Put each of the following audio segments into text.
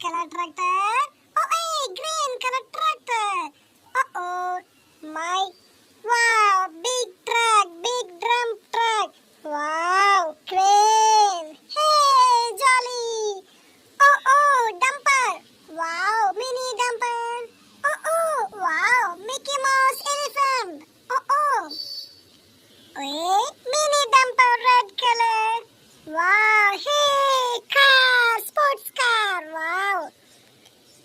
color tractor. Oh, hey, green color tractor. Uh-oh, my, wow, big truck, big drum truck. Wow, crane. Hey, jolly. Oh, dumper. Wow, mini dumper. Oh, wow, Mickey Mouse elephant. Hey, mini dumper red color. Wow, hey, car, sports car. Wow.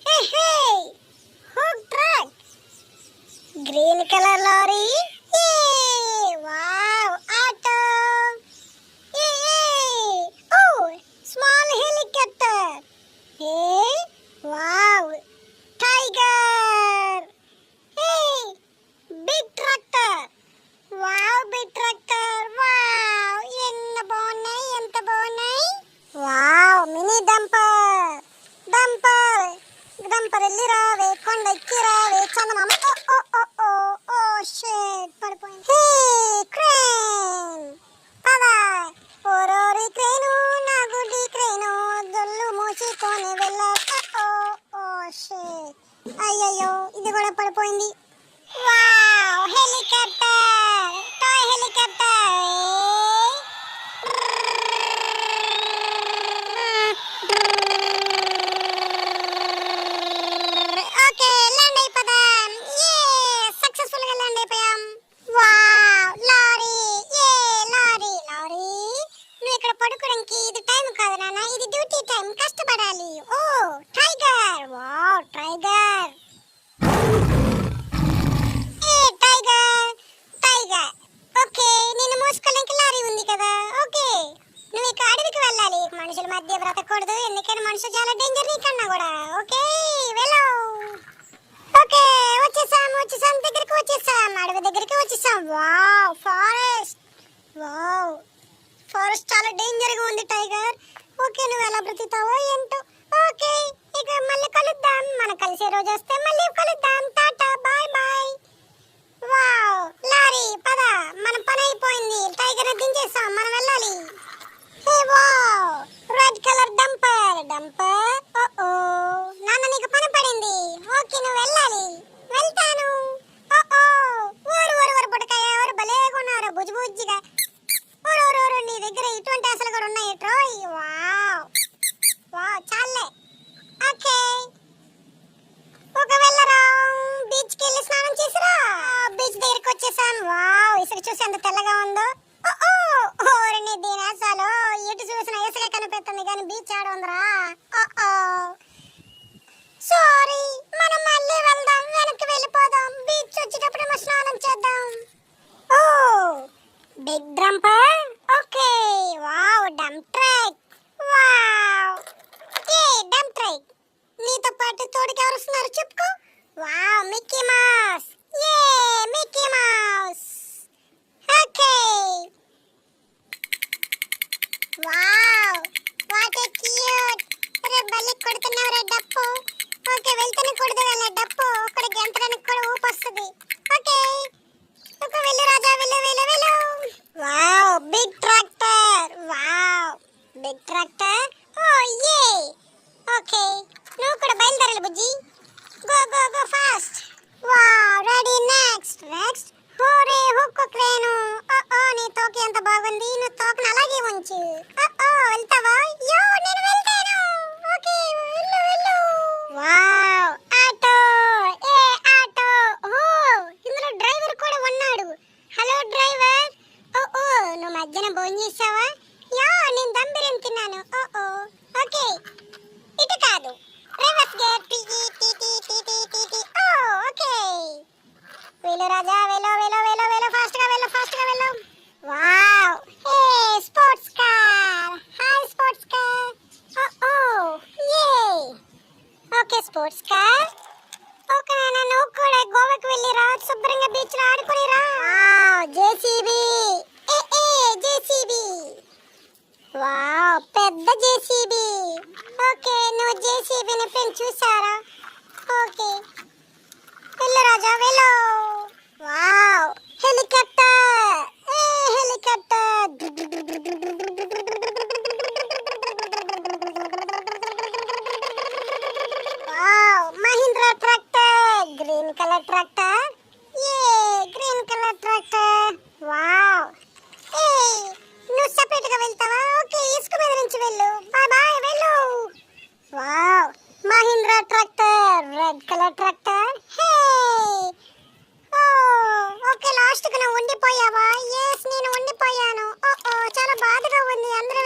Hey, hook truck. Green color lorry. Yay, wow, auto. Yay. Oh, small helicopter. Hey, wow, tiger. Hey, big tractor. Wow, big tractor. Wow, ఎంత బాగున్నాయి. Wow, mini dumper. Dumper వెళ్ళి రావే, కొండ ఎక్కి రావే, చందమామ. Oh shit, పడిపోయింది. హే, crane. పదా, ఓరోరి crane, నా గుడ్డి క్రేను, దొల్లు మూసుకొని వెళ్ళ. ఓ షిట్, అయ్యయ్యో, ఇది కూడా పడిపోయింది. Wow, helicopter, toy helicopter. Okay, land అయిపోదాం. సక్సెస్ఫుల్ గా ల్యాండ్ అయిపోయాం. Wow, lorry. లారీ. నువ్వు ఇక్కడ పడుకోవడానికి ఇది టైం కాదు నాన్న, ఇది డ్యూటీ టైం, కష్టపడాలి. ఓ, టైగర్. Wow, tiger. ఓకే, నేను మోసుకోవడానికి లారీ ఉంది కదా. ఓకే, నువ్వు ఇక అడవికి వెళ్ళాలి, మనుషుల మధ్య బ్రతకూడదు, ఎందుకంటే మనుషులు చాలా డేంజర్ నీకన్నా కూడా. ఓకే, వెళ్ళు. ఓకే, వచ్చేసాం, దగ్గరికి వచ్చేసాం, అడవి దగ్గరికి వచ్చేసాం. వావ్, ఫారెస్ట్ చాలా డేంజర్ గా ఉంది టైగర్. ఓకే, నువ్వు ఎలా బ్రతుకుతావో ఏంటో. ఓకే, ఇక మళ్ళీ కలుద్దాం, మనం కలిసే రోజు వస్తే మళ్ళీ కలుద్దాం. టాటా, బాయ్. వావ్, లారీ పద, మన పని అయిపోయింది, టైగర్ దించేసాం, మనం వెళ్ళాలి. హే, వావ్, రెడ్ కలర్ డంపర్. ఓ నాన్న, నీకు పని పడింది. ఓకే, నువ్వు వెళ్ళాలి. వెళ్తాను. ఓరు పొడకాయ, ఎవరు భలేగున్నారు, బుజ్జిగా. ఓరు, నీ దగ్గర ఇటువంటి అసలు కూడా ఉన్నాయి ట్రోయ్. వావ్, చాలే. ఓకే, ఒక వెళ్ళరా, బీచ్ కి వెళ్ళి స్నానం చేసిరా. బీచ్ దగ్గరికి వచ్చేసాం. వావ్, ఇసుక చూసి ఎంత తెల్లగా ఉందో. ఓరిని దీని అసలు ఎటు చూసిన ఇసుక కనిపిస్తుంది కానీ బీచ్ ఆడ ఉందిరా. సారీ, మనం మళ్ళీ వెళ్దాం, వెనక్కి వెళ్ళిపోదాం. బీచ్ వచ్చేటప్పుడు మనం స్నానం చేద్దాం. Oh, big dumper. Okay, wow, dump truck. Wow, dump truck. నీతో పాటు తోడుకి ఎవరు వస్తున్నారు చెప్పుకో. Wow, Mickey Mouse. Mickey Mouse. Okay, wow, what a cute. రే బల్లి కొడుతున్నావు రే డప్పు. ఓకే, వెళ్తేనే కొడదు వెళ్ళ డప్పు, అక్కడ గెంతడానికి కూడా ఊపు వస్తుంది. ఓకే, వెళ్ళు రాజా, వెళ్ళు. Wow, big tractor. ఓకే, నువ్వు కూడా బయలుదేరాలి బుజ్జి. Go fast. Wow, ready. Next. Hooray, hook crane. నీ తోక ఎంత బాగుంది, నువ్వు తోకను అలాగే ఉంచు. వెళ్తావా? నేను వెళ్తాను. ఓకే, వెళ్ళు. Wow, auto. ఆటో. ఇందులో డ్రైవర్ కూడా ఉన్నాడు. Hello driver. నువ్వు మధ్యాహ్న భోజనం చేసావా? నేను దమ్ బిర్యానీ తిన్నాను. ఓకే, ఇటు కాదు, రివర్స్ గేర్. ఓకే, వెళ్ళు రాజా, వెళ్ళు, ఫాస్ట్ గా వెళ్ళు. Wow, sports car. Hi sports car. Okay, sports car. Okay నాన్న, నువ్వు కూడా గోవాకి వెళ్ళిరా, శుభ్రంగా బీచ్ లో ఆడుకునిరా. జేసీబీ. వావ్, పెద్ద జేసీబీ. ఓకే, నువ్వు జేసీబీని ఫ్రెండ్ చూసారా? ఓకే, వెళ్ళు రాజా, వెళ్ళు. Wow, helicopter. బాగుంది అందరూ